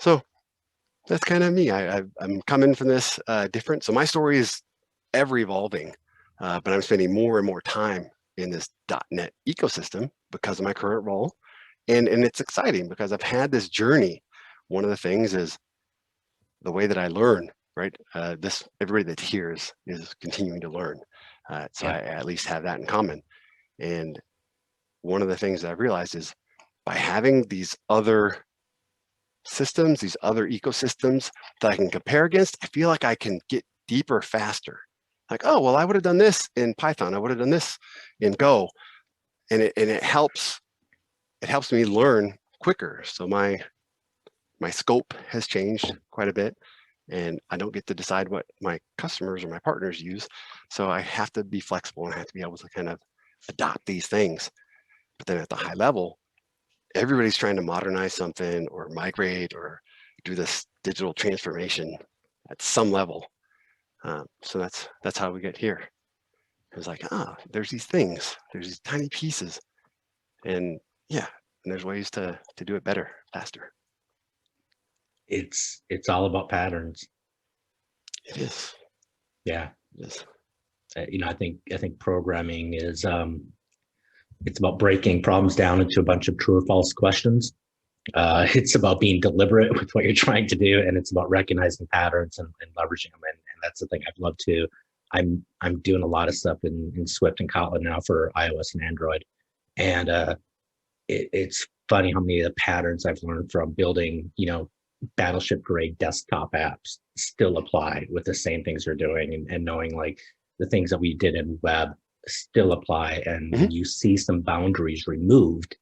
So that's kind of me. I'm coming from this different. So my story is ever evolving, but I'm spending more and more time in this .NET ecosystem because of my current role. And it's exciting because I've had this journey. One of the things is the way that I learn, right? Everybody that's here is continuing to learn. So I at least have that in common. And one of the things that I've realized is by having these other systems, these other ecosystems that I can compare against, I feel like I can get deeper faster. Like, oh, well, I would have done this in Python. I would have done this in Go. And it helps me learn quicker. So my scope has changed quite a bit, and I don't get to decide what my customers or my partners use. So I have to be flexible and I have to be able to kind of adopt these things. But then at the high level, everybody's trying to modernize something or migrate or do this digital transformation at some level. So that's how we get here. It's like, there's these things, there's these tiny pieces, and yeah, and there's ways to do it better, faster. It's all about patterns. It is. Yeah. It is. I think programming is it's about breaking problems down into a bunch of true or false questions. It's about being deliberate with what you're trying to do, and it's about recognizing patterns and leveraging them. And that's the thing I've loved too. I'm doing a lot of stuff in Swift and Kotlin now for iOS and Android, and it's funny how many of the patterns I've learned from building, battleship grade desktop apps still apply with the same things we're doing, and knowing like the things that we did in web still apply, and you see some boundaries removed.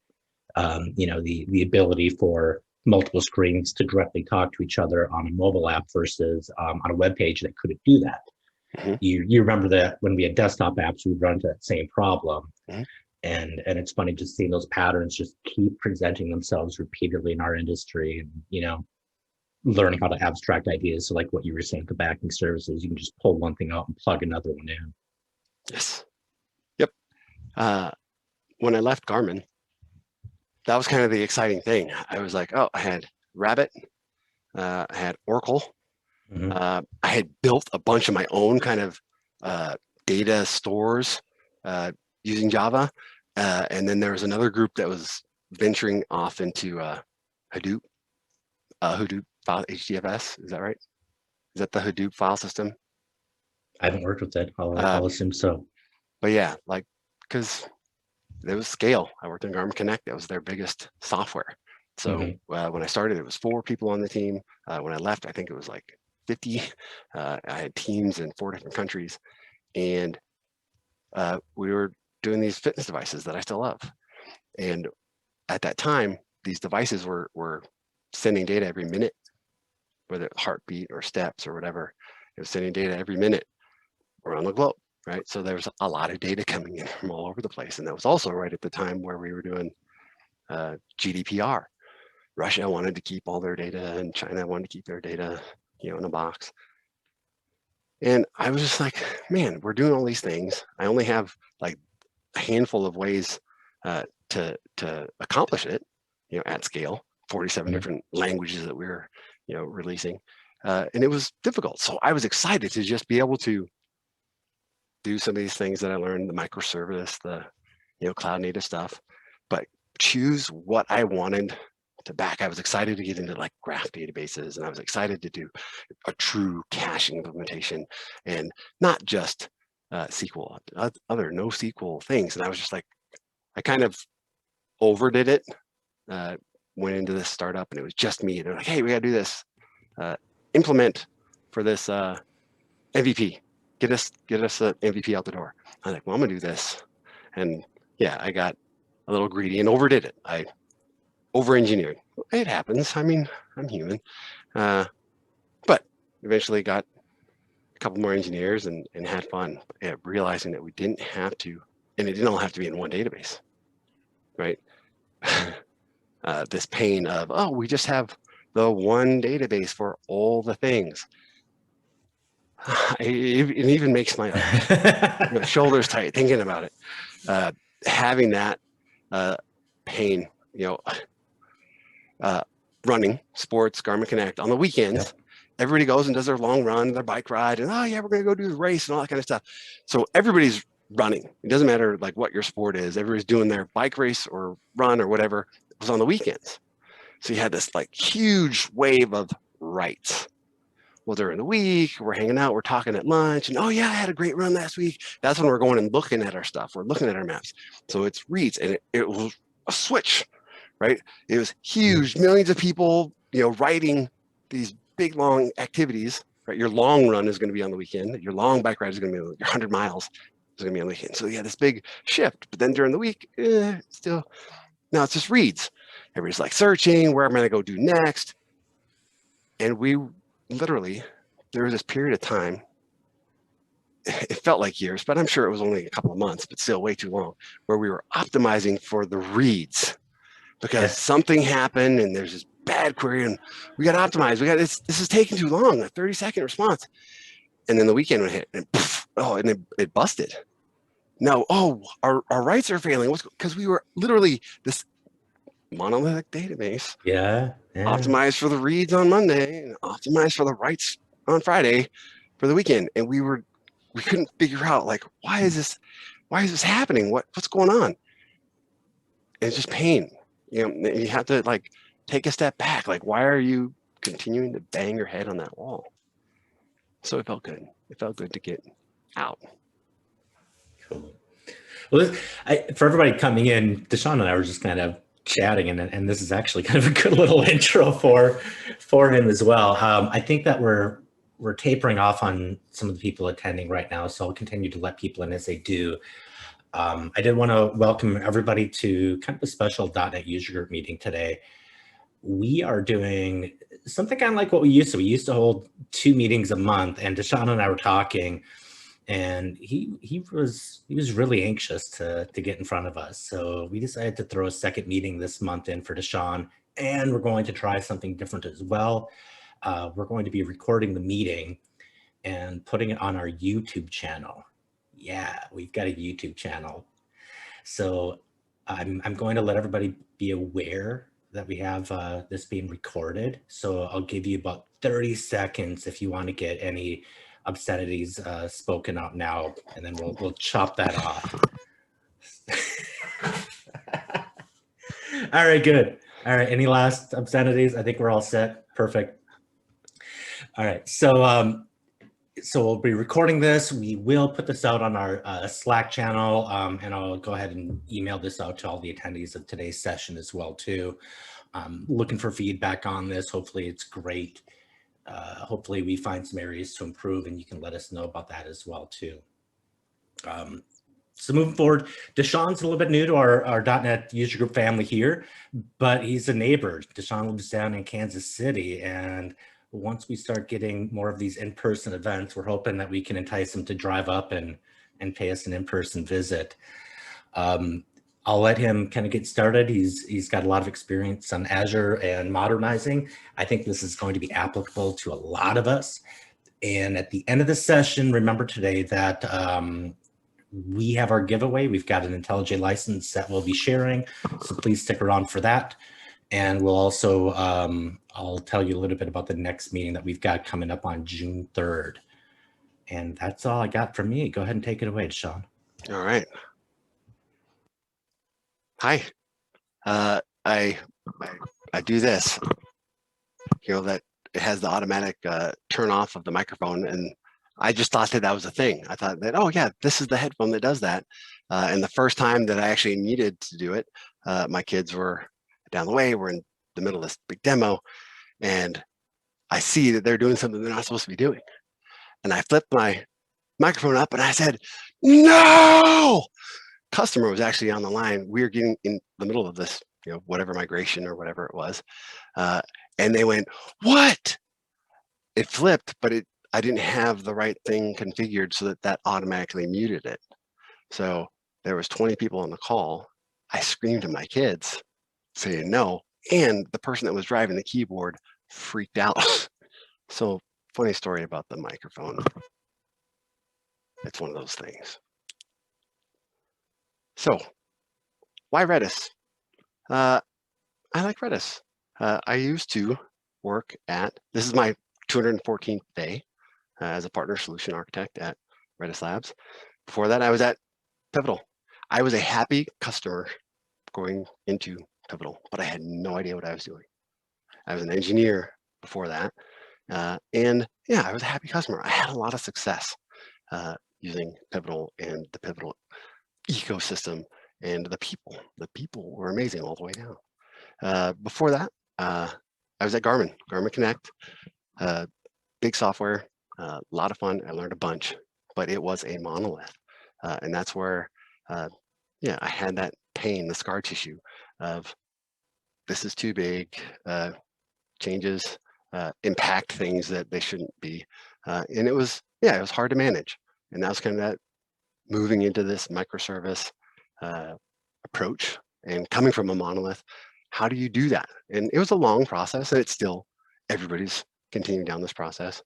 The ability for multiple screens to directly talk to each other on a mobile app versus on a web page that couldn't do that. You remember that when we had desktop apps, we'd run into that same problem. And it's funny just seeing those patterns just keep presenting themselves repeatedly in our industry, and learning how to abstract ideas. So like what you were saying, the backing services, you can just pull one thing out and plug another one in. Yes. Yep. When I left Garmin, that was kind of the exciting thing. I was like, oh, I had Rabbit, I had Oracle. I had built a bunch of my own kind of data stores using Java. And then there was another group that was venturing off into Hadoop file HDFS. Is that right? Is that the Hadoop file system? I haven't worked with it. I'll assume so. But yeah, because there was scale. I worked in Garmin Connect. That was their biggest software. So when I started, it was 4 people on the team. When I left, I think it was like 50. I had teams in 4 different countries, and we were doing these fitness devices that I still love. And at that time, these devices were sending data every minute, whether heartbeat or steps or whatever. It was sending data every minute around the globe, right? So there was a lot of data coming in from all over the place. And that was also right at the time where we were doing GDPR. Russia wanted to keep all their data, and China wanted to keep their data, in a box. And I was just like, man, we're doing all these things. I only have like a handful of ways to accomplish it, at scale. 47 different languages that we were, releasing, and it was difficult. So I was excited to just be able to do some of these things that I learned, the microservice, the cloud native stuff, but choose what I wanted to back. I was excited to get into like graph databases, and I was excited to do a true caching implementation, and not just SQL, other NoSQL things. And I was just like, I kind of overdid it. Went into this startup, and it was just me. They're like, hey, we got to do this. Implement for this MVP. Get us an MVP out the door. I was like, well, I'm gonna do this. And yeah, I got a little greedy and overdid it. I over-engineered. It happens. I mean, I'm human. But eventually got a couple more engineers and had fun realizing that we didn't have to, and it didn't all have to be in one database, right? This pain of, oh, we just have the one database for all the things. It even makes my shoulders tight thinking about it. Having that pain, running, sports, Garmin Connect. On the weekends, everybody goes and does their long run, their bike ride, and oh yeah, we're gonna go do the race and all that kind of stuff. So everybody's running. It doesn't matter like what your sport is. Everybody's doing their bike race or run or whatever. It was on the weekends. So you had this like huge wave of rights. Well, during the week, we're hanging out, we're talking at lunch, and oh yeah, I had a great run last week. That's when we're going and looking at our stuff. We're looking at our maps. So it's reads, and it was a switch, right? It was huge, millions of people, writing these big long activities, right? Your long run is going to be on the weekend. Your long bike ride is going to be your 100 miles is going to be on the weekend. So yeah, this big shift. But then during the week, still, now it's just reads. Everybody's like searching, where am I going to go do next? And we literally, there was this period of time, it felt like years, but I'm sure it was only a couple of months, but still way too long, where we were optimizing for the reads because something happened and there's this bad query and we got to optimize. This is taking too long, a 30-second response. And then the weekend would hit and poof, it busted. No, our writes are failing. Because we were literally this monolithic database. Optimized for the reads on Monday and optimized for the writes on Friday for the weekend. And we couldn't figure out like, why is this happening? What's going on? And it's just pain. You have to like take a step back. Like, why are you continuing to bang your head on that wall? So it felt good. It felt good to get out. Cool. Well, for everybody coming in, DaShaun and I were just kind of chatting, and this is actually kind of a good little intro for him as well. I think that we're tapering off on some of the people attending right now, so I'll continue to let people in as they do. I did want to welcome everybody to kind of a special .NET user group meeting today. We are doing something kind of like what we used to. We used to hold 2 meetings a month, and DaShaun and I were talking, and he was really anxious to get in front of us. So we decided to throw a second meeting this month in for DaShaun, and we're going to try something different as well. We're going to be recording the meeting and putting it on our YouTube channel. Yeah, we've got a YouTube channel. So I'm going to let everybody be aware that we have this being recorded. So I'll give you about 30 seconds if you want to get any obscenities spoken out now, and then we'll chop that off. All right, good. All right, any last obscenities? I think we're all set. Perfect. All right, so we'll be recording this. We will put this out on our Slack channel, and I'll go ahead and email this out to all the attendees of today's session as well too. Looking for feedback on this. Hopefully it's great. Hopefully we find some areas to improve, and you can let us know about that as well too. So moving forward, DaShaun's a little bit new to our .NET user group family here, but he's a neighbor. DaShaun lives down in Kansas City, and once we start getting more of these in-person events, we're hoping that we can entice him to drive up and pay us an in-person visit. I'll let him kind of get started. He's got a lot of experience on Azure and modernizing. I think this is going to be applicable to a lot of us. And at the end of the session, remember today that we have our giveaway. We've got an IntelliJ license that we'll be sharing, so please stick around for that. And we'll also, I'll tell you a little bit about the next meeting that we've got coming up on June 3rd. And that's all I got from me. Go ahead and take it away, DaShaun. All right. Hi. I do this, that it has the automatic turn off of the microphone, and I just thought that was a thing. I thought that, oh yeah, this is the headphone that does that. And the first time that I actually needed to do it, my kids were down the way. We're in the middle of this big demo, and I see that they're doing something they're not supposed to be doing. And I flipped my microphone up and I said, no! Customer was actually on the line. We were getting in the middle of this, whatever migration or whatever it was. And they went, what? It flipped, but I didn't have the right thing configured so that automatically muted it. So there was 20 people on the call. I screamed at my kids saying no. And the person that was driving the keyboard freaked out. So funny story about the microphone. It's one of those things. So why Redis? I like Redis. I used to work at, this is my 214th day as a partner solution architect at Redis Labs. Before that, I was at Pivotal. I was a happy customer going into Pivotal, but I had no idea what I was doing. I was an engineer before that. And yeah, I was a happy customer. I had a lot of success using Pivotal and the Pivotal ecosystem and the people. The people were amazing all the way down. Before that, I was at Garmin Connect, big software, a lot of fun. I learned a bunch, but it was a monolith. And that's where, yeah, I had that pain, the scar tissue of this is too big, changes impact things that they shouldn't be. And it was, yeah, it was hard to manage. And that was kind of that moving into this microservice approach and coming from a monolith. How do you do that? And it was a long process, and it's still, everybody's continuing down this process.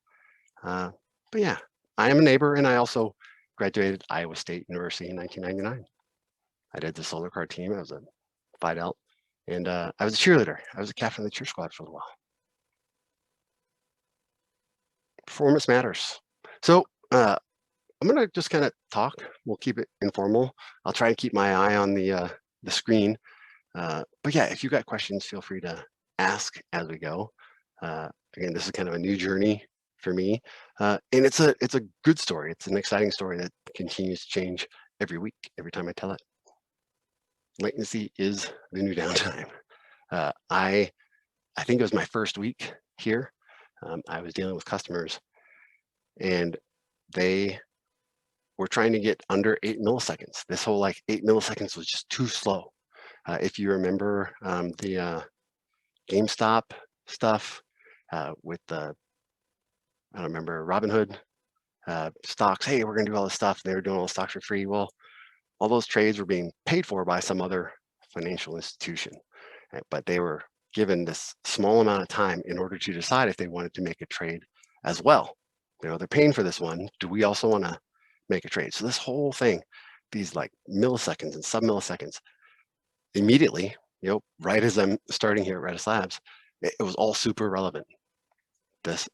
But yeah, I am a neighbor, and I also graduated Iowa State University in 1999. I did the solar car team. I was a Phi Delt, and I was a cheerleader. I was a captain of the cheer squad for a while. Performance matters. So I'm gonna just kind of talk. We'll keep it informal. I'll try and keep my eye on the screen. But yeah, if you've got questions, feel free to ask as we go. Again, this is kind of a new journey for me, and it's a good story. It's an exciting story that continues to change every week, every time I tell it. Latency is the new downtime. I think it was my first week here. I was dealing with customers, and they were trying to get under 8 milliseconds. This whole like 8 milliseconds was just too slow. If you remember the GameStop stuff with the, I don't remember, Robinhood stocks. Hey, we're going to do all this stuff. They were doing all the stocks for free. Well, all those trades were being paid for by some other financial institution, but they were given this small amount of time in order to decide if they wanted to make a trade as well. You know, they're paying for this one. Do we also want to make a trade? So this whole thing, these like milliseconds and sub-milliseconds, immediately, you know, right as I'm starting here at Redis Labs, it was all super relevant. This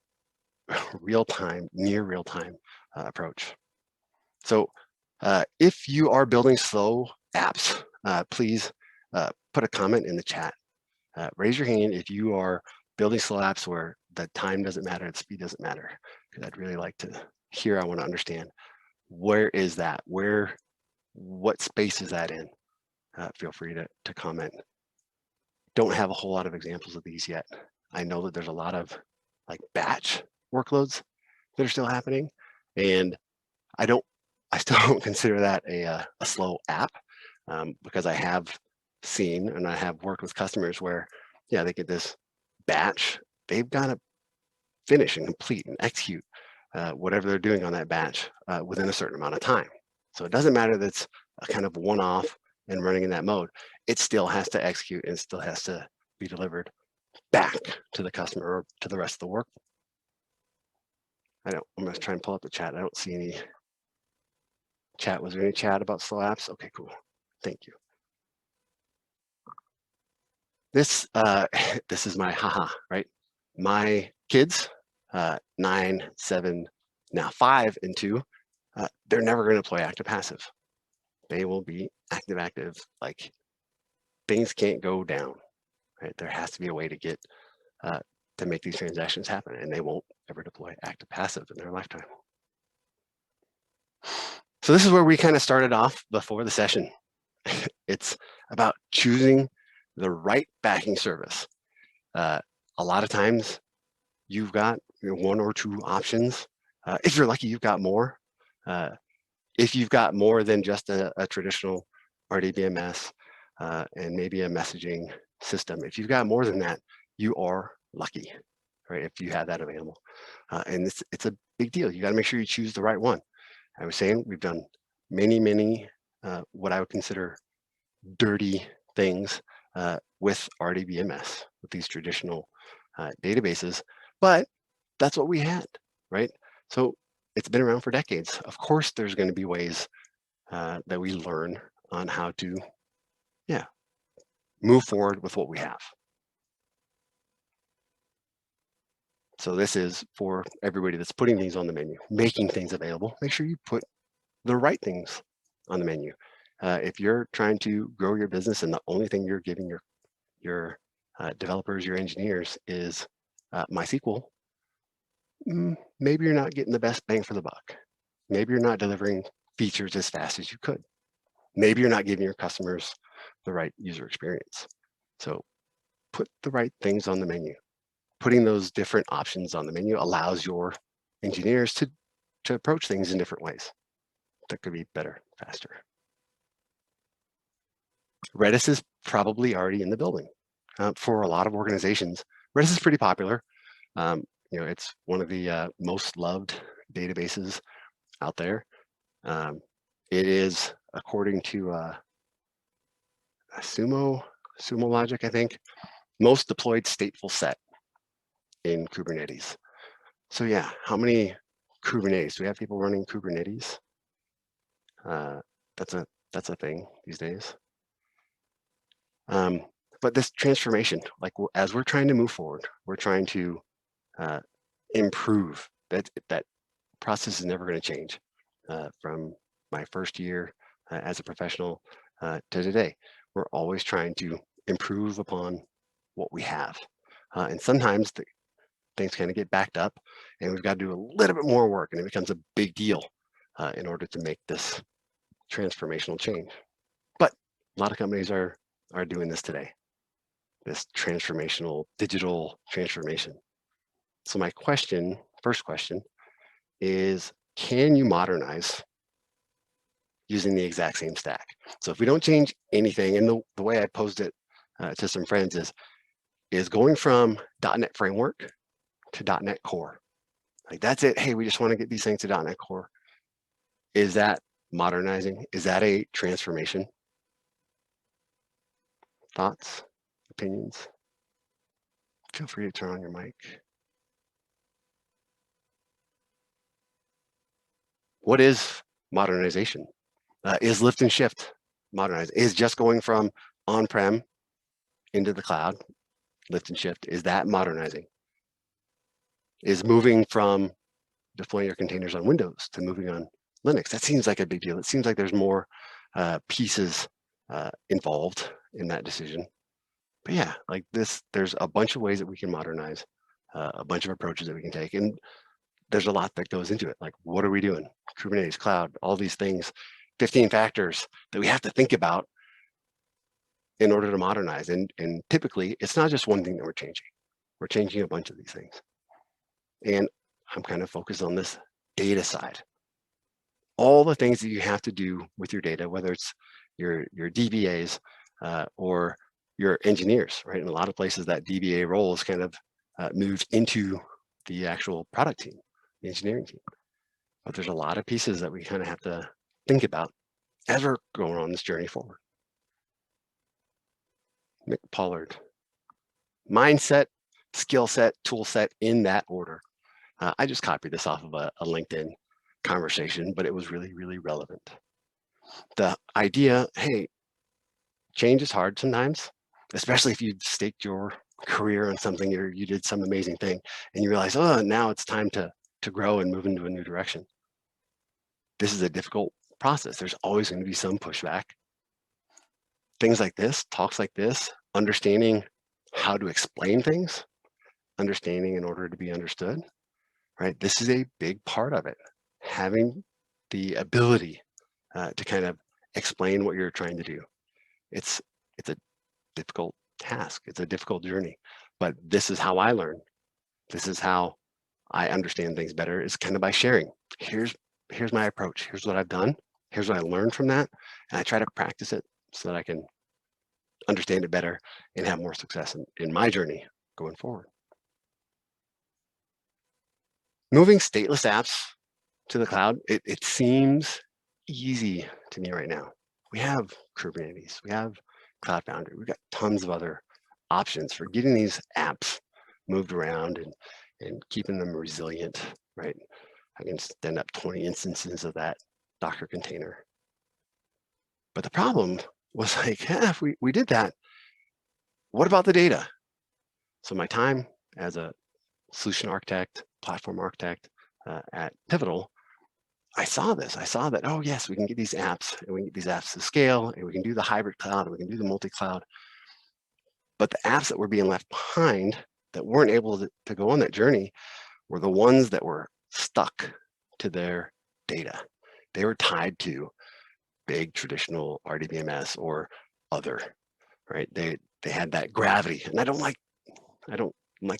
real-time, near real-time approach. So if you are building slow apps, please put a comment in the chat. Raise your hand if you are building slow apps where the time doesn't matter, the speed doesn't matter. Because I'd really like to hear, I want to understand, where is that? What space is that in? Feel free to comment. Don't have a whole lot of examples of these yet. I know that there's a lot of like batch workloads that are still happening, and I still don't consider that a slow app because I have seen and I have worked with customers where, yeah, they get this batch, they've got to finish and complete and execute whatever they're doing on that batch within a certain amount of time. So it doesn't matter that it's a kind of one-off and running in that mode, it still has to execute and still has to be delivered back to the customer or to the rest of the work. I'm going to try and pull up the chat. I don't see any chat. Was there any chat about slow apps? Okay, cool. Thank you. This this is my haha, right? My kids, 9, 7, now 5 and 2, they're never going to deploy ActivePassive. They will be active, like things can't go down, right? There has to be a way to get to make these transactions happen, and they won't ever deploy ActivePassive in their lifetime. So this is where we kind of started off before the session. It's about choosing the right backing service. A lot of times you've got 1 or 2 options. If you're lucky, you've got more. If you've got more than just a traditional RDBMS and maybe a messaging system, if you've got more than that, you are lucky, right? If you have that available. And it's a big deal. You got to make sure you choose the right one. I was saying we've done many what I would consider dirty things with RDBMS, with these traditional databases, but that's what we had, right? So it's been around for decades. Of course, there's going to be ways that we learn on how to, yeah, move forward with what we have. So this is for everybody that's putting things on the menu, making things available. Make sure you put the right things on the menu. If you're trying to grow your business and the only thing you're giving your developers, your engineers is MySQL, maybe you're not getting the best bang for the buck. Maybe you're not delivering features as fast as you could. Maybe you're not giving your customers the right user experience. So put the right things on the menu. Putting those different options on the menu allows your engineers to approach things in different ways that could be better, faster. Redis is probably already in the building. For a lot of organizations, Redis is pretty popular. It's one of the most loved databases out there. It is, according to Sumo Logic, I think, most deployed stateful set in Kubernetes. So yeah, how many Kubernetes? Do we have people running Kubernetes? That's a thing these days. But this transformation, like as we're trying to move forward, we're trying to improve. That process is never going to change. From my first year as a professional to today, we're always trying to improve upon what we have. And sometimes things kind of get backed up and we've got to do a little bit more work, and it becomes a big deal in order to make this transformational change. But a lot of companies are doing this today, this transformational digital transformation. So my first question is, can you modernize using the exact same stack? So if we don't change anything, and the way I posed it to some friends is going from .NET Framework to .NET Core. Like that's it. Hey, we just want to get these things to .NET Core. Is that modernizing? Is that a transformation? Thoughts, opinions? Feel free to turn on your mic. What is modernization? Is lift and shift modernized? Is just going from on-prem into the cloud, lift and shift, is that modernizing? Is moving from deploying your containers on Windows to moving on Linux? That seems like a big deal. It seems like there's more pieces involved in that decision. But yeah, like this, there's a bunch of ways that we can modernize, a bunch of approaches that we can take. And there's a lot that goes into it. Like, what are we doing? Kubernetes, cloud, all these things, 15 factors that we have to think about in order to modernize. And typically, it's not just one thing that we're changing. We're changing a bunch of these things. And I'm kind of focused on this data side. All the things that you have to do with your data, whether it's your DBAs or your engineers, right? In a lot of places, that DBA role is kind of moved into the actual product team, the engineering team. But there's a lot of pieces that we kind of have to think about as we're going on this journey forward. Mick Pollard. Mindset, skill set, tool set in that order. I just copied this off of a LinkedIn conversation, but it was really, really relevant. The idea, hey, change is hard sometimes, especially if you've staked your career on something or you did some amazing thing and you realize, oh, now it's time to grow and move into a new direction. This is a difficult process. There's always going to be some pushback. Things like this, talks like this, understanding how to explain things, understanding in order to be understood, right? This is a big part of it. Having the ability to kind of explain what you're trying to do. It's a difficult task. It's a difficult journey, but this is how I learn. This is how I understand things better, is kind of by sharing. Here's my approach. Here's what I've done. Here's what I learned from that. And I try to practice it so that I can understand it better and have more success in my journey going forward. Moving stateless apps to the cloud, it seems easy to me right now. We have Kubernetes, we have Cloud Foundry, we've got tons of other options for getting these apps moved around and keeping them resilient, right? I can stand up 20 instances of that Docker container. But the problem was like, if we did that, what about the data? So my time as a solution architect, platform architect at Pivotal, I saw this. I saw that, oh yes, we can get these apps, and we can get these apps to scale, and we can do the hybrid cloud, and we can do the multi-cloud. But the apps that were being left behind that weren't able to go on that journey were the ones that were stuck to their data. They were tied to big traditional RDBMS or other, right? They had that gravity, and I don't like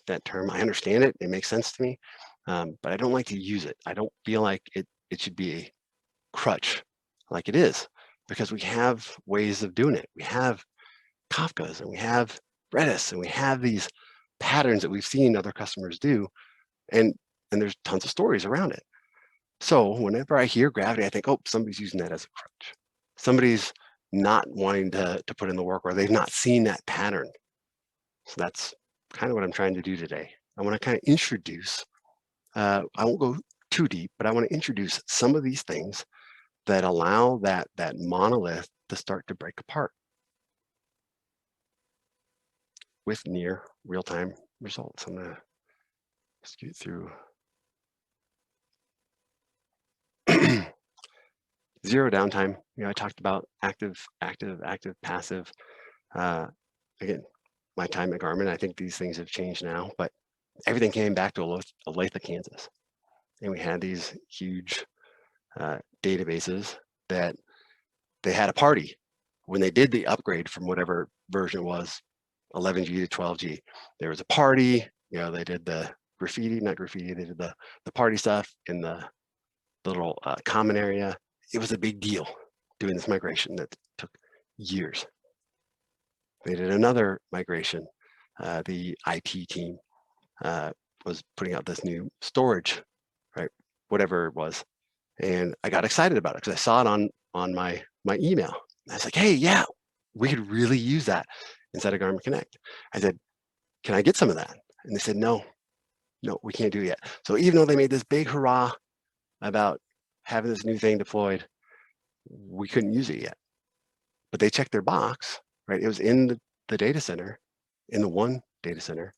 that term. I understand it; it makes sense to me, but I don't like to use it. I don't feel like it should be a crutch like it is, because we have ways of doing it. We have Kafkas, and we have Redis, and we have these patterns that we've seen other customers do, and there's tons of stories around it. So whenever I hear gravity, I think, oh, somebody's using that as a crutch. Somebody's not wanting to put in the work, or they've not seen that pattern. So that's kind of what I'm trying to do today. I want to kind of introduce, I won't go too deep, but I want to introduce some of these things that allow that monolith to start to break apart with near real-time results. I'm going to scoot through. Zero downtime. I talked about active, passive. Again, my time at Garmin, I think these things have changed now, but everything came back to Olathe, Kansas. And we had these huge databases that they had a party when they did the upgrade from whatever version it was, 11G to 12G. There was a party, they did the not graffiti, they did the party stuff in the little common area. It was a big deal doing this migration that took years. They did another migration. The IT team was putting out this new storage, right? Whatever it was. And I got excited about it because I saw it on my email. I was like, hey, yeah, we could really use that inside of Garmin Connect. I said, can I get some of that? And they said, no, we can't do it yet. So even though they made this big hurrah about having this new thing deployed, we couldn't use it yet. But they checked their box, right? It was in the data center, in the one data center.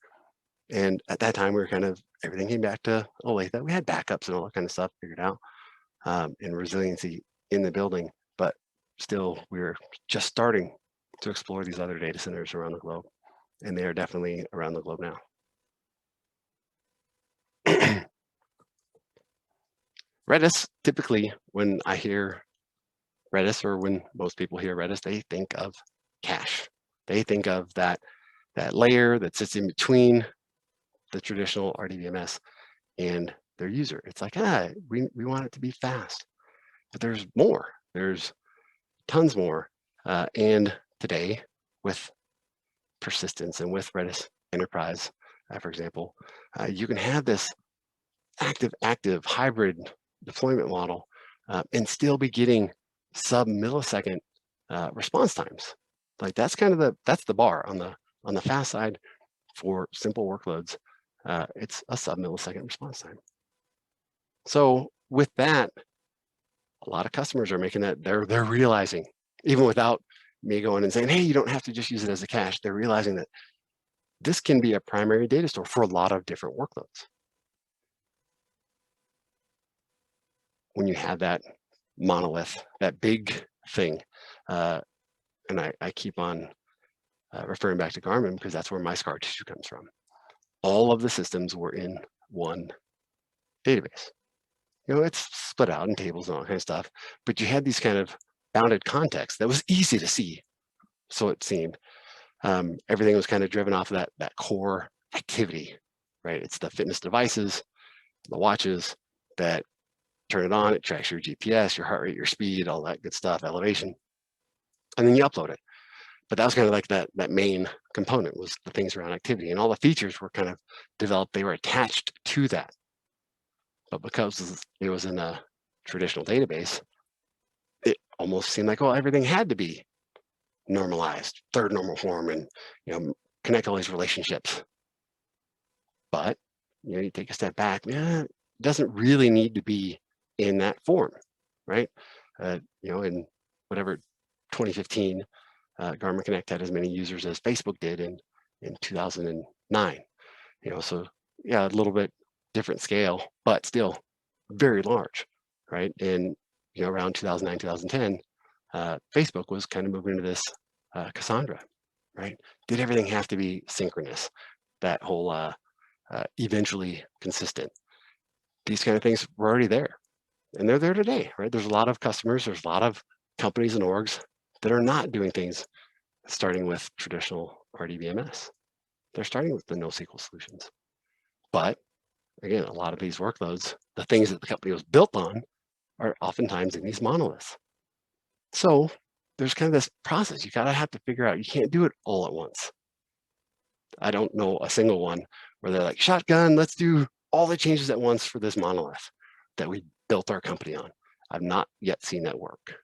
And at that time, we were everything came back to Olathe. We had backups and all that kind of stuff figured out, and resiliency in the building. But still, we were just starting to explore these other data centers around the globe. And they are definitely around the globe now. Redis, typically, when I hear Redis, or when most people hear Redis, they think of cache. They think of that layer that sits in between the traditional RDBMS and their user. It's like, we want it to be fast. But there's more. There's tons more. And today, with persistence and with Redis Enterprise, for example, you can have this active hybrid deployment model and still be getting sub-millisecond response times. Like that's the bar on the fast side for simple workloads. It's a sub-millisecond response time. So with that, a lot of customers are making that, they're realizing, even without me going and saying, hey, you don't have to just use it as a cache, they're realizing that this can be a primary data store for a lot of different workloads. When you have that monolith, that big thing, and I keep on referring back to Garmin because that's where my scar tissue comes from. All of the systems were in one database. It's split out in tables and all that kind of stuff, but you had these kind of bounded context that was easy to see, so it seemed. Everything was kind of driven off of that core activity, right? It's the fitness devices, the watches that turn it on, it tracks your GPS, your heart rate, your speed, all that good stuff, elevation, and then you upload it. But that was kind of like that main component was the things around activity, and all the features were kind of developed, they were attached to that. But because it was in a traditional database, it almost seemed like, everything had to be normalized, third normal form, and connect all these relationships. But you take a step back, it doesn't really need to be in that form, right? In whatever 2015, Garmin Connect had as many users as Facebook did in 2009. So yeah, a little bit different scale, but still very large, right? And around 2009, 2010, Facebook was kind of moving into this Cassandra, right? Did everything have to be synchronous? That whole eventually consistent. These kind of things were already there, and they're there today, right? There's a lot of customers, there's a lot of companies and orgs that are not doing things starting with traditional RDBMS. They're starting with the NoSQL solutions. But again, a lot of these workloads, the things that the company was built on, are oftentimes in these monoliths. So there's kind of this process. You gotta have to figure out, you can't do it all at once. I don't know a single one where they're like, shotgun, let's do all the changes at once for this monolith that we built our company on. I've not yet seen that work.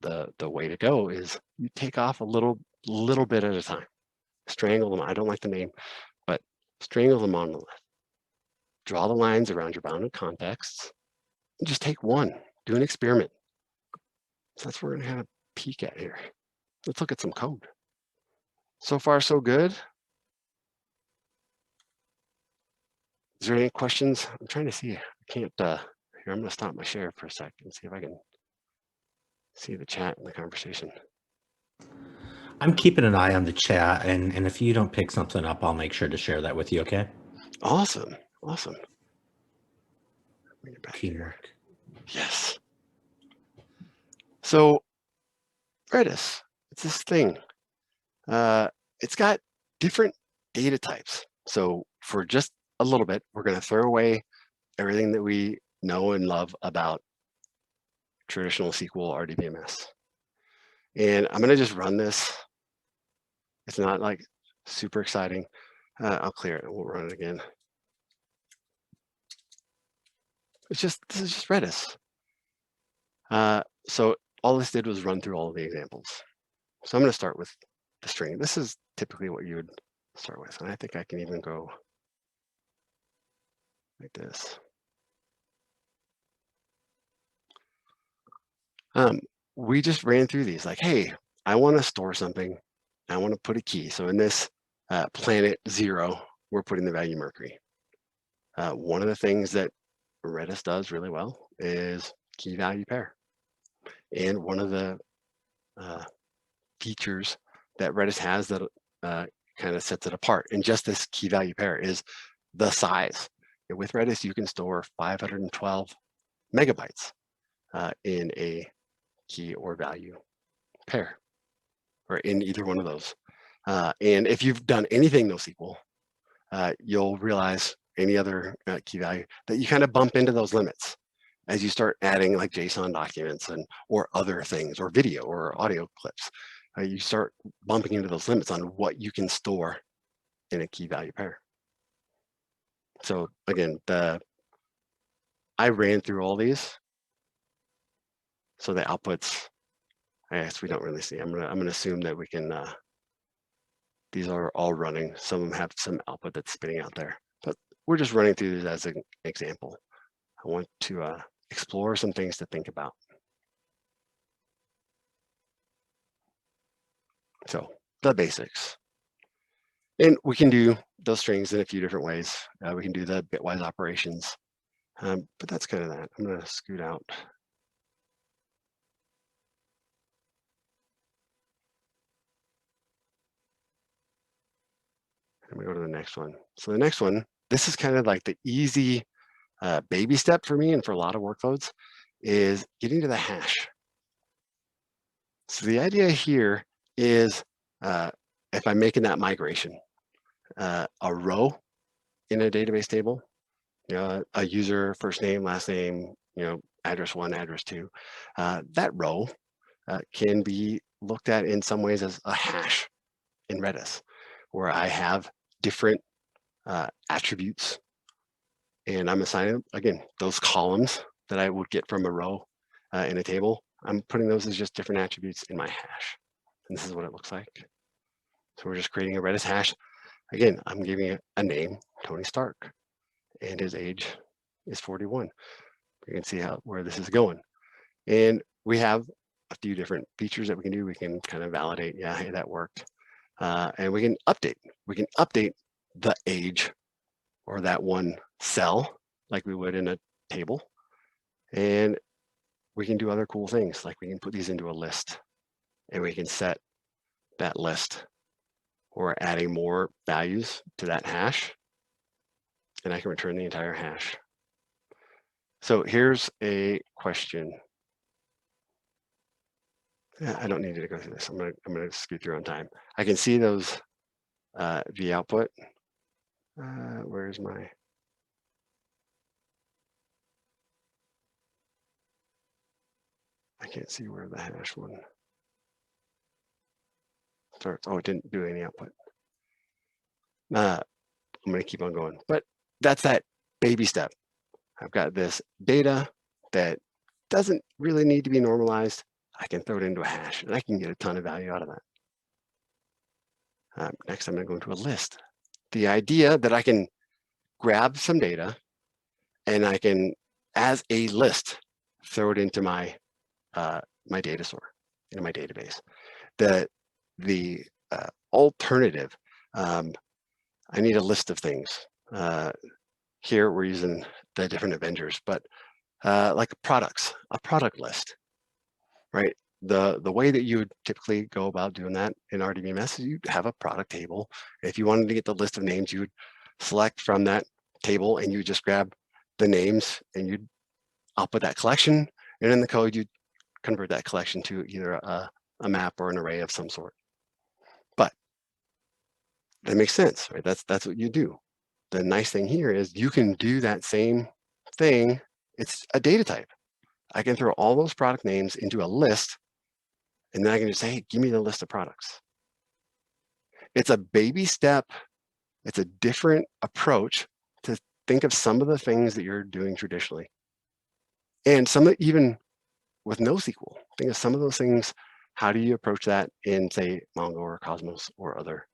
The way to go is you take off a little bit at a time. Strangle them. I don't like the name, but strangle the monolith. Draw the lines around your bounded contexts. And just take one. Do an experiment. So that's what we're going to have a peek at here. Let's look at some code. So far, so good. Is there any questions? I'm trying to see. I can't. Here, I'm going to stop my share for a sec and see if I can see the chat and the conversation. I'm keeping an eye on the chat, and if you don't pick something up, I'll make sure to share that with you, okay? Awesome. Awesome. Teamwork. Yes. So Redis, it's this thing. It's got different data types. So for just a little bit, we're going to throw away everything that we know and love about traditional SQL RDBMS. And I'm going to just run this. It's not like super exciting. I'll clear it and we'll run it again. This is just Redis. So all this did was run through all of the examples. So I'm going to start with the string. This is typically what you would start with. And I think I can even go like this. We just ran through these like, hey, I want to store something. I want to put a key. So in this planet 0, we're putting the value Mercury. One of the things that Redis does really well is key value pair. And one of the features that Redis has that kind of sets it apart in just this key value pair is the size. And with Redis, you can store 512 megabytes in a key or value pair, or in either one of those. And if you've done anything NoSQL, you'll realize any other key value that you kind of bump into those limits as you start adding like JSON documents or other things, or video or audio clips. You start bumping into those limits on what you can store in a key value pair. So again, I ran through all these. So the outputs, I guess we don't really see. I'm gonna assume that we can. These are all running. Some of them have some output that's spitting out there, but we're just running through this as an example. I want to explore some things to think about. So the basics, and we can do those strings in a few different ways. We can do the bitwise operations, but that's kind of that. I'm going to scoot out. And we go to the next one. So the next one, this is kind of like the easy baby step for me and for a lot of workloads, is getting to the hash. So the idea here is if I'm making that migration, a row in a database table, a user first name, last name, address 1, address 2, that row can be looked at in some ways as a hash in Redis, where I have different attributes, and I'm assigning, again, those columns that I would get from a row in a table. I'm putting those as just different attributes in my hash. And this is what it looks like. So we're just creating a Redis hash. Again, I'm giving it a name, Tony Stark, and his age is 41. You can see where this is going. And we have a few different features that we can do. We can kind of validate, yeah, hey, that worked. And we can update. We can update the age or that one cell like we would in a table. And we can do other cool things, like we can put these into a list and we can set that list or adding more values to that hash, and I can return the entire hash. So here's a question. I don't need you to go through this. I'm gonna scoot through on time. I can see those v output. Where's my? I can't see where the hash one starts. Oh, it didn't do any output. I'm gonna keep on going, but that's that baby step. I've got this data that doesn't really need to be normalized. I can throw it into a hash and I can get a ton of value out of that. Next, I'm going to go into a list. The idea that I can grab some data and I can, as a list, throw it into my my data store, into my database. The alternative, I need a list of things. Here we're using the different Avengers, but like products, a product list, right? The way that you would typically go about doing that in RDBMS is you'd have a product table. If you wanted to get the list of names, you would select from that table and you just grab the names and you'd output that collection, and in the code you'd convert that collection to either a map or an array of some sort. But that makes sense, right? That's what you do. The nice thing here is you can do that same thing. It's a data type. I can throw all those product names into a list, and then I can just say, hey, give me the list of products. It's a baby step. It's a different approach to think of some of the things that you're doing traditionally. And some even with NoSQL, think of some of those things. How do you approach that in, say, Mongo or Cosmos or other?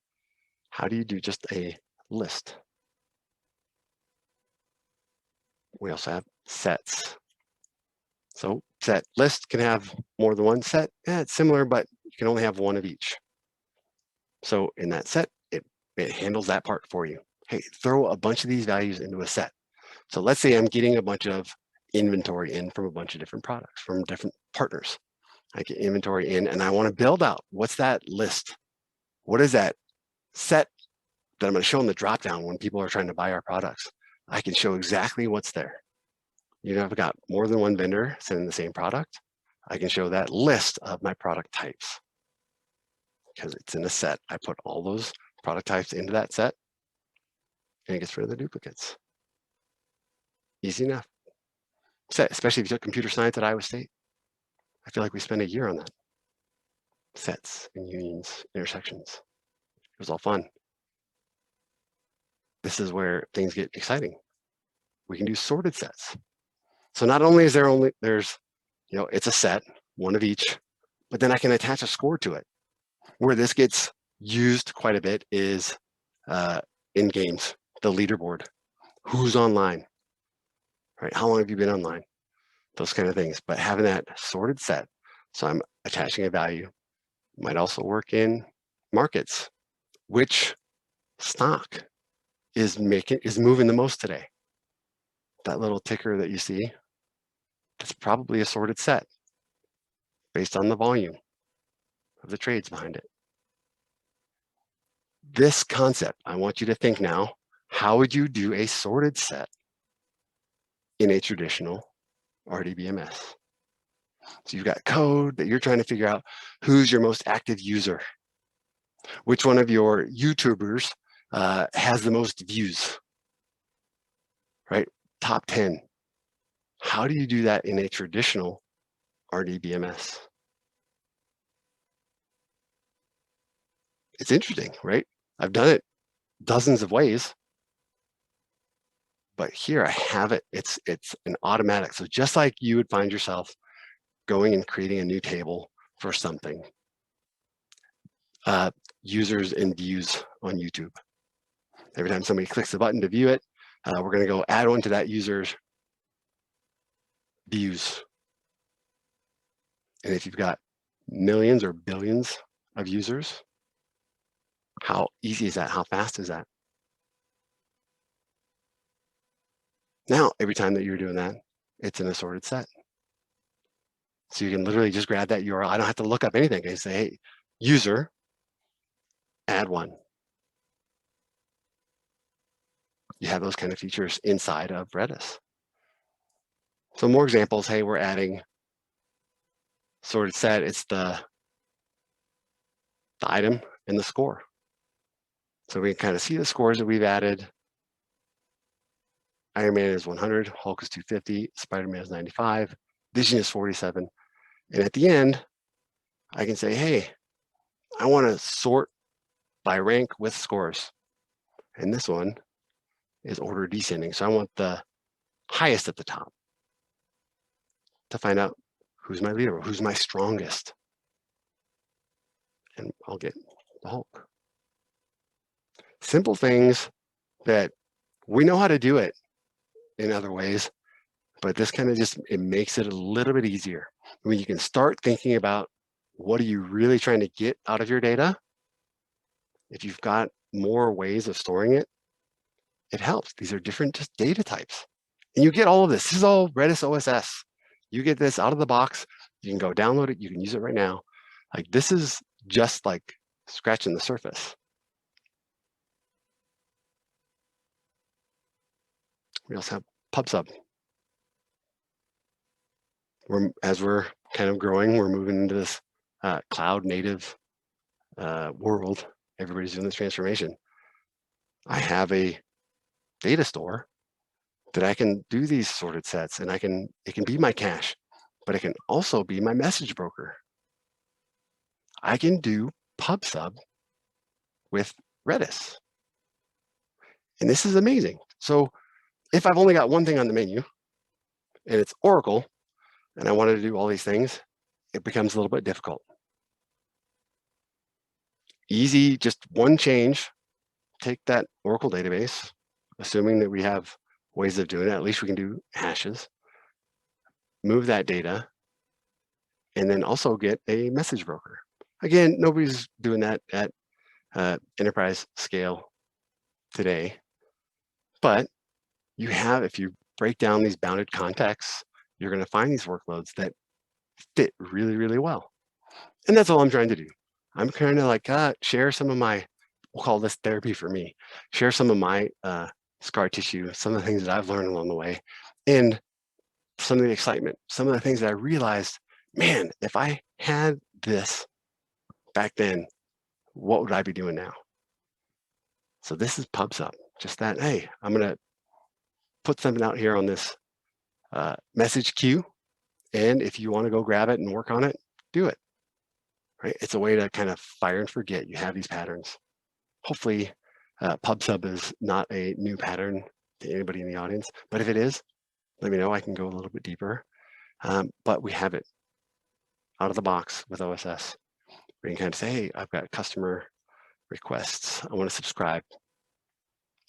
How do you do just a list? We also have sets. So set list can have more than one set. It's similar, but you can only have one of each. So in that set, it handles that part for you. Hey, throw a bunch of these values into a set. So let's say I'm getting a bunch of inventory in from a bunch of different products, from different partners. I get inventory in and I want to build out, what's that list? What is that set that I'm going to show in the dropdown when people are trying to buy our products? I can show exactly what's there. You know, I've got more than one vendor sending the same product. I can show that list of my product types because it's in a set. I put all those product types into that set and it gets rid of the duplicates. Easy enough. Set, especially if you took computer science at Iowa State. I feel like we spent a year on that. Sets and unions, intersections. It was all fun. This is where things get exciting. We can do sorted sets. So not only is there's, you know, it's a set, one of each, but then I can attach a score to it. Where this gets used quite a bit is in games, the leaderboard. Who's online, right? How long have you been online? Those kind of things, but having that sorted set. So I'm attaching a value. Might also work in markets. Which stock is moving the most today? That little ticker that you see, that's probably a sorted set based on the volume of the trades behind it. This concept, I want you to think now, how would you do a sorted set in a traditional RDBMS? So you've got code that you're trying to figure out who's your most active user. Which one of your YouTubers has the most views, right? Top 10. How do you do that in a traditional RDBMS? It's interesting, right? I've done it dozens of ways, but here I have it. It's an automatic. So just like you would find yourself going and creating a new table for something, users and views on YouTube. Every time somebody clicks the button to view it, we're going to go add on to that user's views. And if you've got millions or billions of users, how easy is that? How fast is that? Now, every time that you're doing that, it's in a sorted set. So you can literally just grab that URL. I don't have to look up anything. I can say, hey, user, add one. You have those kind of features inside of Redis. So more examples, hey, we're adding sorted set. It's the item and the score. So we can kind of see the scores that we've added. Iron Man is 100, Hulk is 250, Spider-Man is 95, Vision is 47. And at the end, I can say, hey, I want to sort by rank with scores. And this one is order descending. So I want the highest at the top to find out who's my leader, who's my strongest. And I'll get the Hulk. Simple things that we know how to do it in other ways, but this kind of just, it makes it a little bit easier. When you can start thinking about what are you really trying to get out of your data, if you've got more ways of storing it, it helps. These are different just data types. And you get all of this. This is all Redis OSS. You get this out of the box. You can go download it. You can use it right now. Like this is just like scratching the surface. We also have PubSub. As we're kind of growing, we're moving into this cloud native world. Everybody's doing this transformation. I have a data store that I can do these sorted sets, and it can be my cache, but it can also be my message broker. I can do PubSub with Redis. And this is amazing. So if I've only got one thing on the menu and it's Oracle, and I wanted to do all these things, it becomes a little bit difficult. Easy, just one change, take that Oracle database, assuming that we have ways of doing it, at least we can do hashes, move that data, and then also get a message broker. Again, nobody's doing that at enterprise scale today, but you have, if you break down these bounded contexts, you're going to find these workloads that fit really, really well. And that's all I'm trying to do. I'm kind of like, share some of my, we'll call this therapy for me, share some of my scar tissue, some of the things that I've learned along the way, and some of the excitement, some of the things that I realized, man, if I had this back then, what would I be doing now? So this is PubSub, just that, hey, I'm going to put something out here on this message queue. And if you want to go grab it and work on it, do it. Right? It's a way to kind of fire and forget. You have these patterns. Hopefully, PubSub is not a new pattern to anybody in the audience. But if it is, let me know. I can go a little bit deeper. But we have it out of the box with OSS. We can kind of say, hey, I've got customer requests. I want to subscribe.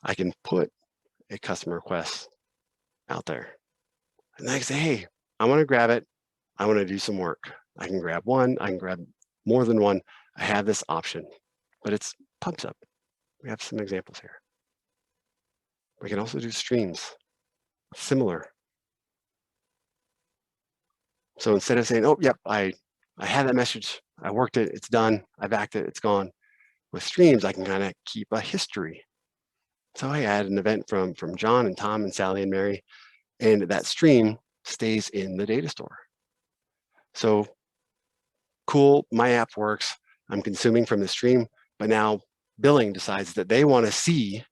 I can put a customer request out there. And then I can say, hey, I want to grab it. I want to do some work. I can grab one. I can grab more than one. I have this option, but it's PubSub. We have some examples here. We can also do streams, similar. So instead of saying, oh, yep, I had that message. I worked it. It's done. I backed it. It's gone. With streams, I can kind of keep a history. So I had an event from John and Tom and Sally and Mary, and that stream stays in the data store. So cool, my app works. I'm consuming from the stream, but now billing decides that they want to see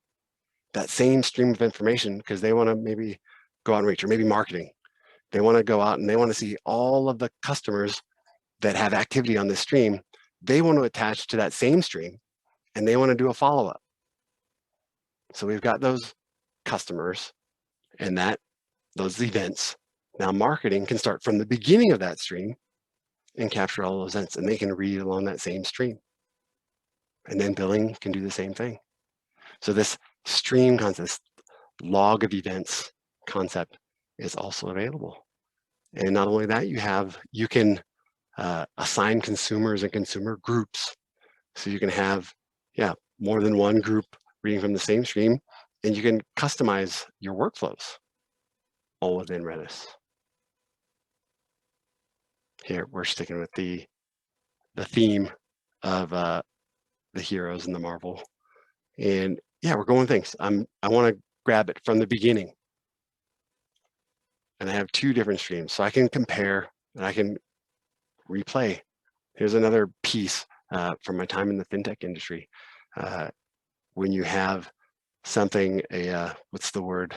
that same stream of information because they want to maybe go out and reach, or maybe marketing. They want to go out and they want to see all of the customers that have activity on this stream. They want to attach to that same stream and they want to do a follow-up. So we've got those customers and those events. Now marketing can start from the beginning of that stream and capture all those events, and they can read along that same stream. And then billing can do the same thing. So this stream concept, log of events concept is also available. And not only that, you can assign consumers and consumer groups. So you can have, more than one group reading from the same stream, and you can customize your workflows. all within Redis. Here, we're sticking with the theme of the heroes and the Marvel. And yeah, we're going things. I want to grab it from the beginning. And I have two different streams, so I can compare and I can replay. Here's another piece from my time in the fintech industry. When you have something, what's the word?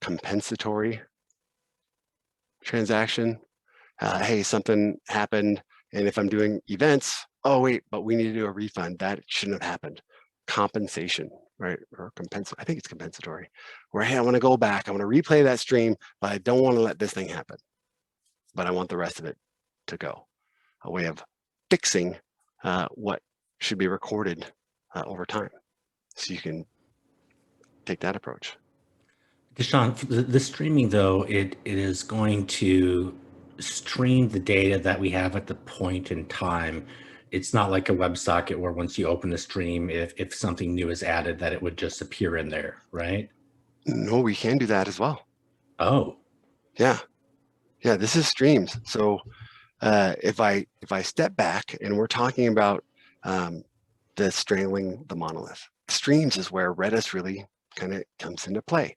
Compensatory transaction. Hey, something happened, and if I'm doing events, oh wait, but we need to do a refund. That shouldn't have happened. Compensation, right? Or I think it's compensatory. Where, hey, I want to go back. I want to replay that stream, but I don't want to let this thing happen. But I want the rest of it to go. A way of fixing what should be recorded over time. So you can take that approach. DaShaun, the streaming though, it is going to stream the data that we have at the point in time. It's not like a WebSocket where once you open the stream, if something new is added, that it would just appear in there, right? No, we can do that as well. Oh. Yeah. Yeah, this is streams. So if I step back and we're talking about the strangling the monolith, streams is where Redis really kind of comes into play.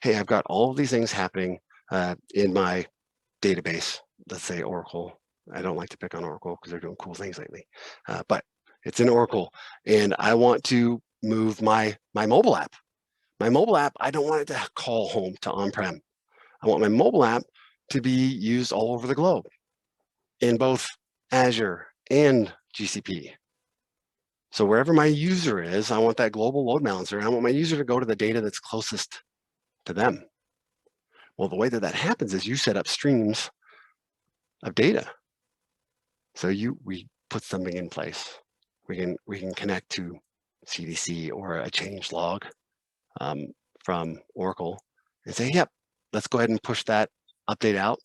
Hey, I've got all of these things happening in my database, let's say Oracle. I don't like to pick on Oracle because they're doing cool things lately, but it's in Oracle, and I want to move my mobile app. My mobile app, I don't want it to call home to on-prem. I want my mobile app to be used all over the globe in both Azure and GCP. So wherever my user is, I want that global load balancer, and I want my user to go to the data that's closest to them. Well, the way that that happens is you set up streams of data. So we put something in place. We can connect to CDC or a change log from Oracle and say, yep, let's go ahead and push that update out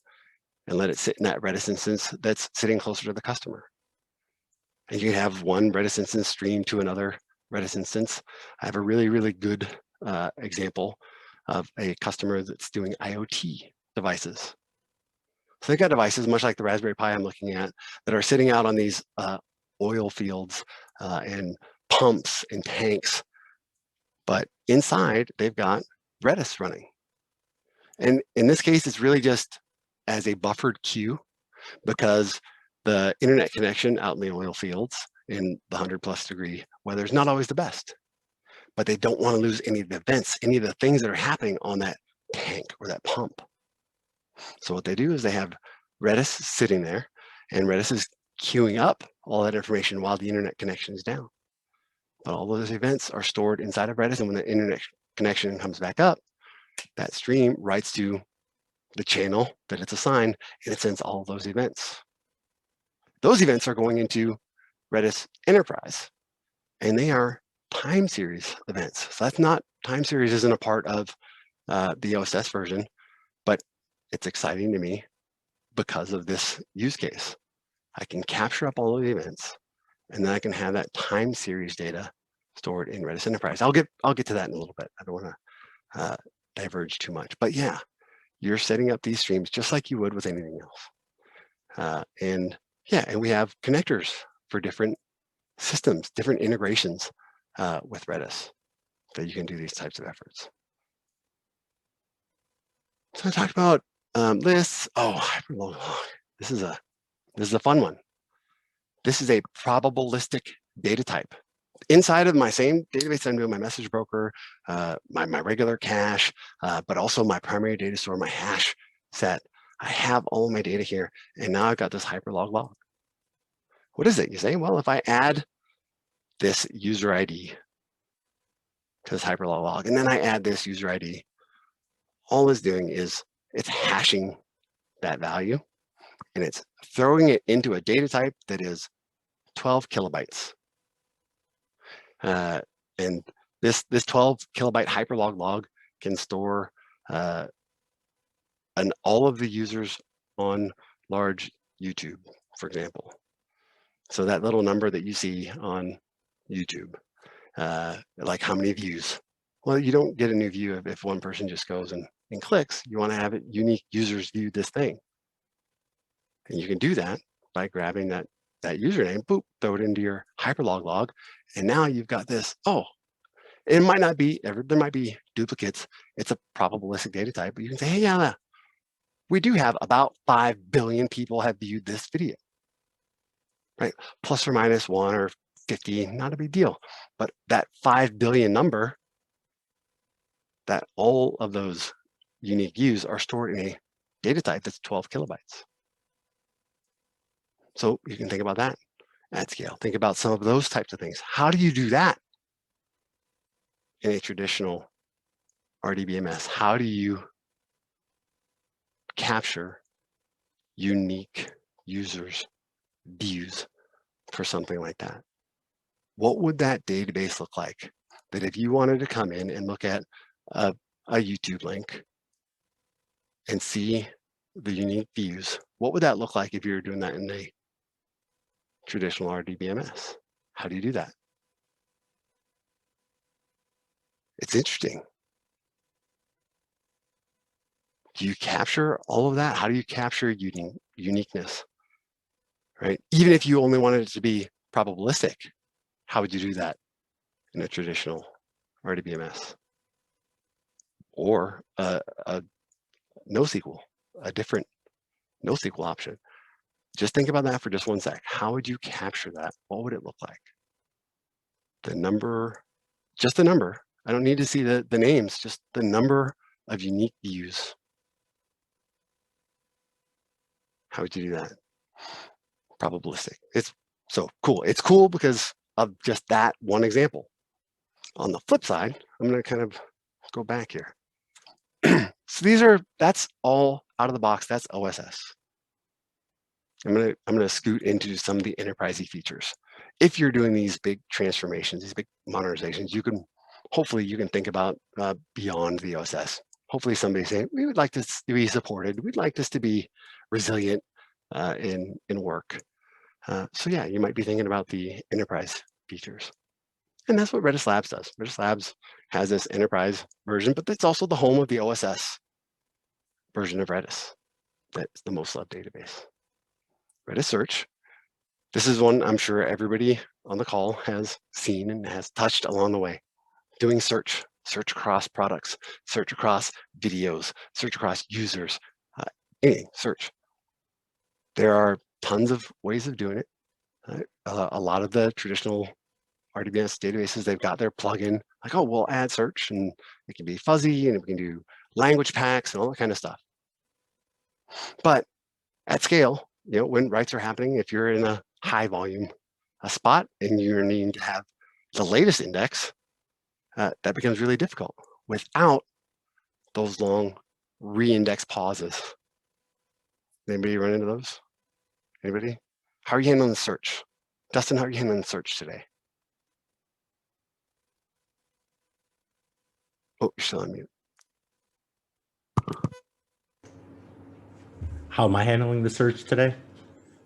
and let it sit in that Redis instance that's sitting closer to the customer. And you can have one Redis instance stream to another Redis instance. I have a really, really good example of a customer that's doing IoT devices. So they've got devices, much like the Raspberry Pi I'm looking at, that are sitting out on these oil fields and pumps and tanks. But inside, they've got Redis running. And in this case, it's really just as a buffered queue, because the internet connection out in the oil fields in the 100+ degree weather is not always the best. But they don't want to lose any of the events, any of the things that are happening on that tank or that pump. So what they do is they have Redis sitting there, and Redis is queuing up all that information while the internet connection is down. But all those events are stored inside of Redis, and when the internet connection comes back up, that stream writes to the channel that it's assigned, and it sends all of those events. Those events are going into Redis Enterprise, and they are time series events. So that's not, time series isn't a part of the OSS version, but it's exciting to me because of this use case. I can capture up all of the events, and then I can have that time series data stored in Redis Enterprise. I'll get to that in a little bit. I don't want to diverge too much, but yeah, you're setting up these streams just like you would with anything else. And yeah, and we have connectors for different systems, different integrations with Redis that you can do these types of efforts. So I talked about lists. Oh, Hyperlog. This is a fun one. This is a probabilistic data type. Inside of my same database, I'm doing my message broker, my regular cache, but also my primary data store, my hash set. I have all of my data here, and now I've got this Hyperlog log. What is it? You say, well, if I add this user ID to this Hyperlog log, and then I add this user ID, all it's doing is it's hashing that value, and it's throwing it into a data type that is 12 kilobytes. And this 12 kilobyte Hyperlog log can store all of the users on large YouTube, for example. So that little number that you see on YouTube, like how many views? Well, you don't get a new view if one person just goes and in clicks, you want to have it unique users view this thing. And you can do that by grabbing that username, boop, throw it into your Hyperlog log. And now you've got this, oh, it might not be, there might be duplicates. It's a probabilistic data type, but you can say, hey, yeah, we do have about 5 billion people have viewed this video, right? Plus or minus 1 or 50, not a big deal. But that 5 billion number, that all of those unique views are stored in a data type that's 12 kilobytes. So you can think about that at scale. Think about some of those types of things. How do you do that in a traditional RDBMS? How do you capture unique users' views for something like that? What would that database look like? That if you wanted to come in and look at a YouTube link and see the unique views, what would that look like if you were doing that in a traditional RDBMS? How do you do that? It's interesting. Do you capture all of that? How do you capture uniqueness, right? Even if you only wanted it to be probabilistic, how would you do that in a traditional RDBMS? Or a NoSQL, a different NoSQL option. Just think about that for just 1 sec. How would you capture that? What would it look like? The number, just the number. I don't need to see the names, just the number of unique views. How would you do that? Probabilistic. It's so cool. It's cool because of just that one example. On the flip side, I'm going to kind of go back here. So that's all out of the box. That's OSS. I'm gonna scoot into some of the enterprisey features. If you're doing these big transformations, these big modernizations, hopefully you can think about beyond the OSS. Hopefully somebody's saying, we would like this to be supported. We'd like this to be resilient in work. So yeah, you might be thinking about the enterprise features. And that's what Redis Labs does. Redis Labs has this enterprise version, but it's also the home of the OSS version of Redis. That's the most loved database. Redis Search. This is one I'm sure everybody on the call has seen and has touched along the way. Doing search across products, search across videos, search across users, anything, search. There are tons of ways of doing it. A lot of the traditional RDBMS databases, they've got their plugin, like, oh, we'll add search and it can be fuzzy and we can do language packs and all that kind of stuff. But at scale, when writes are happening, if you're in a high volume spot and you're needing to have the latest index, that becomes really difficult without those long re-index pauses. Anybody run into those? Anybody? How are you handling the search? Dustin, how are you handling the search today? Oh, you're still on mute. How am I handling the search today?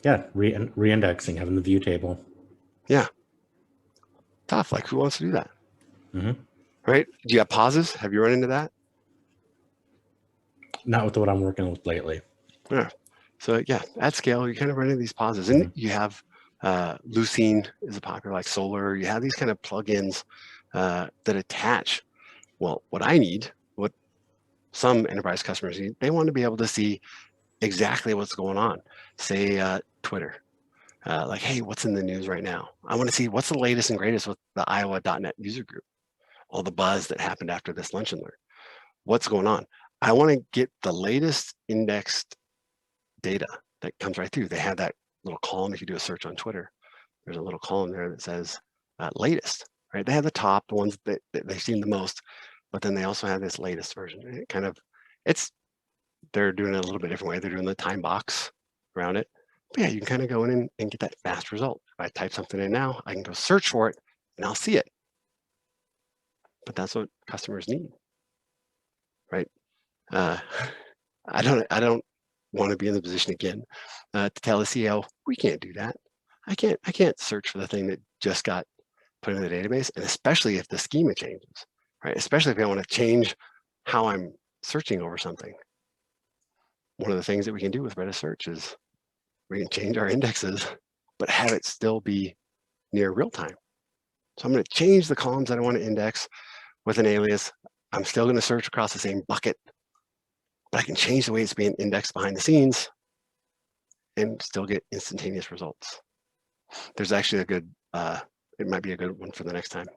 Yeah, re-indexing, having the view table. Yeah. Tough, like who wants to do that? Mm-hmm. Right? Do you have pauses? Have you run into that? Not with what I'm working with lately. Yeah. So yeah, at scale, you kind of run into these pauses. And you have Lucene is a popular, like Solar. You have these kind of plugins that attach. Well, what I need, what some enterprise customers need, they want to be able to see exactly what's going on. Say Twitter. Like, hey, what's in the news right now? I want to see what's the latest and greatest with the Iowa.net user group, all the buzz that happened after this lunch and learn. What's going on? I want to get the latest indexed data that comes right through. They have that little column. If you do a search on Twitter, there's a little column there that says latest, right? They have the top, the ones that they've seen the most, but then they also have this latest version. It kind of, they're doing it a little bit different way. They're doing the time box around it. But yeah, you can kind of go in and get that fast result. If I type something in now, I can go search for it and I'll see it. But that's what customers need, right? I don't want to be in the position again to tell the CEO, we can't do that. I can't search for the thing that just got put in the database, and especially if the schema changes, right? Especially if I want to change how I'm searching over something. One of the things that we can do with Redis search is we can change our indexes, but have it still be near real time. So I'm going to change the columns that I want to index with an alias. I'm still going to search across the same bucket, but I can change the way it's being indexed behind the scenes and still get instantaneous results. There's actually a good, it might be a good one for the next time.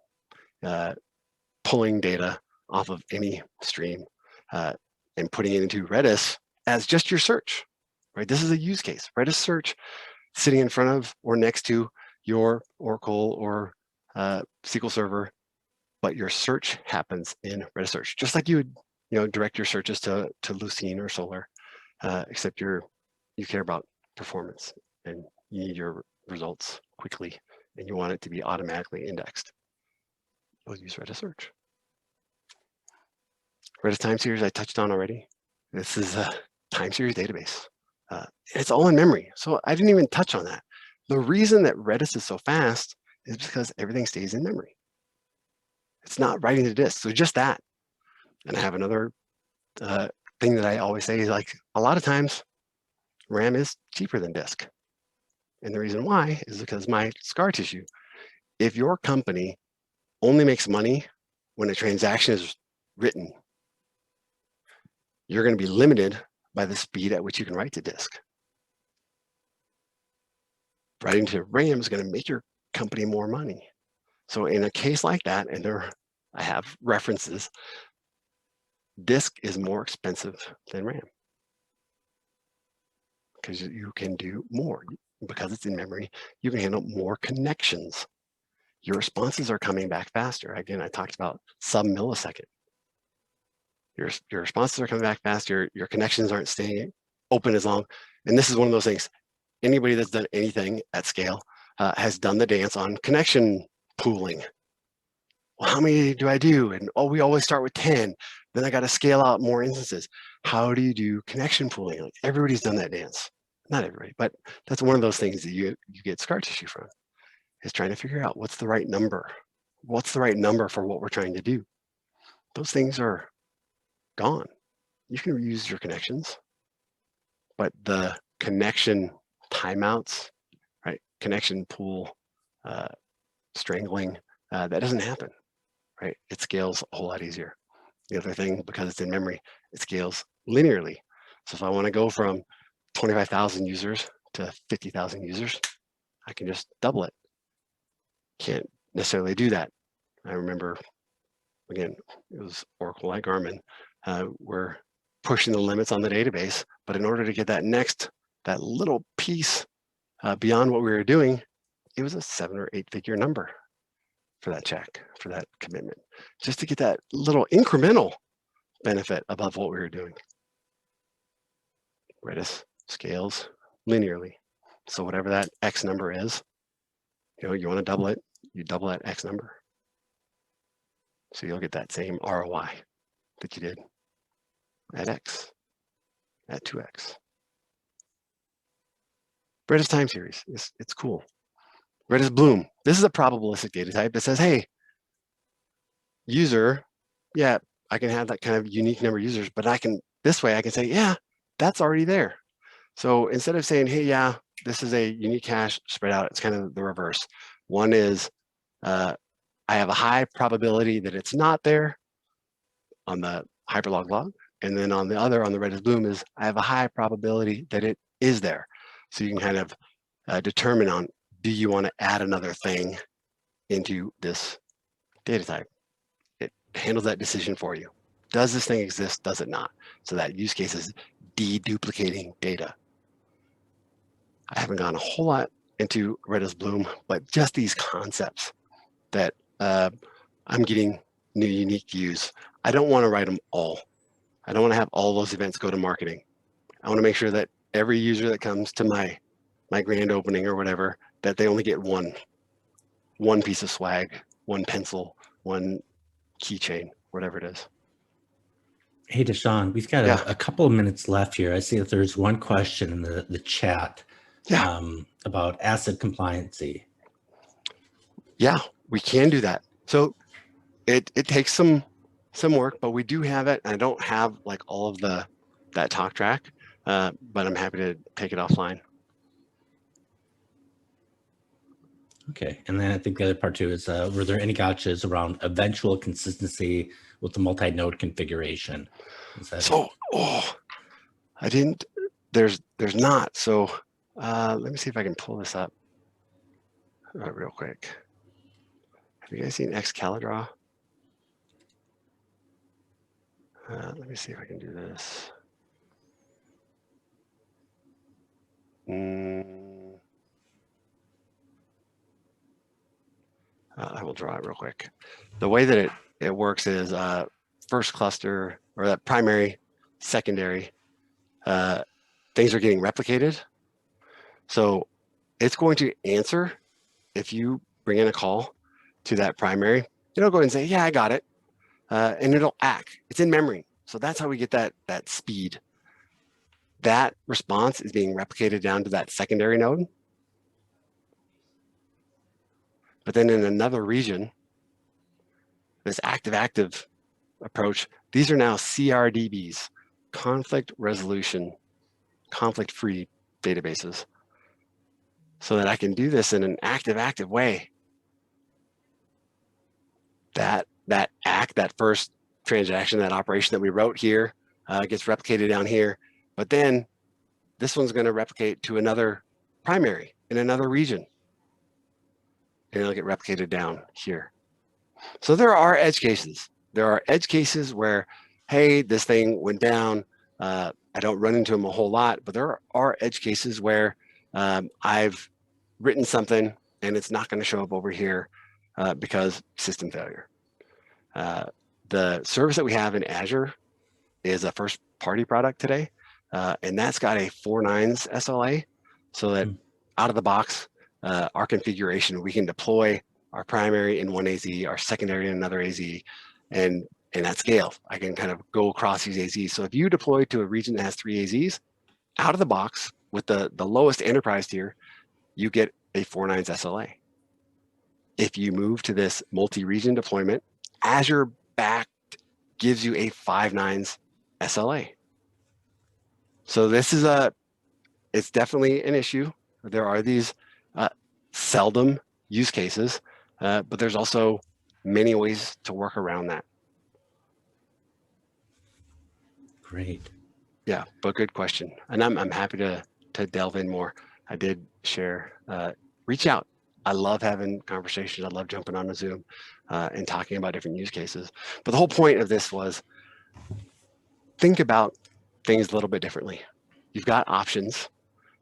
Pulling data off of any stream and putting it into Redis as just your search, right? This is a use case. Redis search sitting in front of or next to your Oracle or SQL Server, but your search happens in Redis search, just like you would, direct your searches to Lucene or Solar, except you care about performance and you need your results quickly and you want it to be automatically indexed. You'll use Redis search. Redis time series I touched on already. This is a time series database. It's all in memory, so I didn't even touch on that. The reason that Redis is so fast is because everything stays in memory. It's not writing to disk, so just that. And I have another thing that I always say is like, a lot of times RAM is cheaper than disk. And the reason why is because my scar tissue. If your company only makes money when a transaction is written, you're going to be limited by the speed at which you can write to disk. Writing to RAM is going to make your company more money. So in a case like that, and I have references, disk is more expensive than RAM because you can do more. Because it's in memory, you can handle more connections. Your responses are coming back faster. Again, I talked about sub-millisecond. Your responses are coming back faster. Your connections aren't staying open as long. And this is one of those things. Anybody that's done anything at scale has done the dance on connection pooling. Well, how many do I do? And we always start with 10. Then I got to scale out more instances. How do you do connection pooling? Like, everybody's done that dance. Not everybody, but that's one of those things that you get scar tissue from, is trying to figure out what's the right number. What's the right number for what we're trying to do? Those things are gone. You can reuse your connections, but the connection timeouts, right? Connection pool, strangling, that doesn't happen, right? It scales a whole lot easier. The other thing, because it's in memory, it scales linearly. So if I want to go from 25,000 users to 50,000 users, I can just double it. Can't necessarily do that. I remember, again, it was Oracle like Garmin. We're pushing the limits on the database, but in order to get that little piece beyond what we were doing, it was a 7 or 8 figure number for that check, for that commitment, just to get that little incremental benefit above what we were doing. Redis scales linearly. So whatever that X number is, you want to double it, you double that X number. So you'll get that same ROI that you did at X, at 2X. Redis time series, it's cool. Redis Bloom, this is a probabilistic data type that says, hey, user, yeah, I can have that kind of unique number of users, but this way I can say, yeah, that's already there. So instead of saying, hey, yeah, this is a unique cache spread out, it's kind of the reverse. One is, I have a high probability that it's not there on the Hyperlog log. And then on the other, on the Redis Bloom, is I have a high probability that it is there. So you can kind of determine on, do you want to add another thing into this data type? It handles that decision for you. Does this thing exist? Does it not? So that use case is deduplicating data. I haven't gone a whole lot into Redis Bloom, but just these concepts that I'm getting new unique views. I don't want to write them all. I don't want to have all those events go to marketing. I want to make sure that every user that comes to my grand opening or whatever, that they only get one piece of swag, one pencil, one keychain, whatever it is. Hey, DaShaun, we've got a couple of minutes left here. I see that there's one question in the chat about asset compliancy. Yeah, we can do that. So it takes some some work, but we do have it. I don't have like all of that talk track, but I'm happy to take it offline. Okay, and then I think the other part too is, were there any gotchas around eventual consistency with the multi-node configuration? So, I didn't, there's not. So let me see if I can pull this up real quick. Have you guys seen Excalibur? Let me see if I can do this. I will draw it real quick. The way that it works is first cluster, or that primary, secondary, things are getting replicated. So it's going to answer if you bring in a call to that primary. It'll go ahead and say, yeah, I got it. And it'll act. It's in memory. So that's how we get that speed. That response is being replicated down to that secondary node. But then in another region, this active-active approach, these are now CRDBs, conflict resolution, conflict-free databases, so that I can do this in an active way. That first transaction, that operation that we wrote here gets replicated down here, but then this one's going to replicate to another primary in another region, and it'll get replicated down here. So there are edge cases. There are edge cases where, hey, this thing went down. I don't run into them a whole lot, but there are edge cases where I've written something and it's not going to show up over here because system failure. The service that we have in Azure is a first party product today, and that's got a 4 nines SLA, so that out of the box, our configuration, we can deploy our primary in one AZ, our secondary in another AZ, and at scale, I can kind of go across these AZs. So if you deploy to a region that has 3 AZs, out of the box with the lowest enterprise tier, you get a 4 nines SLA. If you move to this multi-region deployment, Azure backed gives you a 5 nines SLA. So this is it's definitely an issue. There are these seldom use cases, but there's also many ways to work around that. Great. Yeah, but good question. And I'm happy to delve in more. I did share, reach out. I love having conversations. I love jumping on a Zoom and talking about different use cases. But the whole point of this was think about things a little bit differently. You've got options.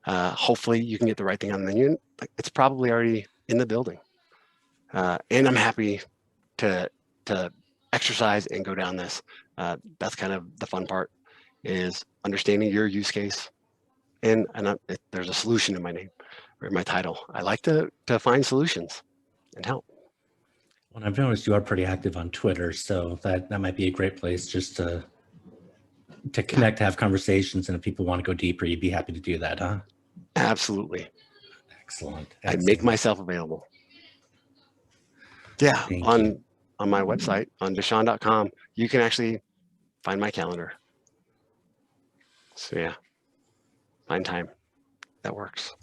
Hopefully you can get the right thing on the menu. It's probably already in the building. And I'm happy to exercise and go down this. That's kind of the fun part, is understanding your use case. And there's a solution in my name or my title. I like to find solutions and help. Well, I've noticed you are pretty active on Twitter, so that might be a great place just to connect, have conversations, and if people want to go deeper, you'd be happy to do that, huh? Absolutely. Excellent. I make myself available. Yeah, on my website, on DaShaun.com, you can actually find my calendar. So yeah, find time. That works.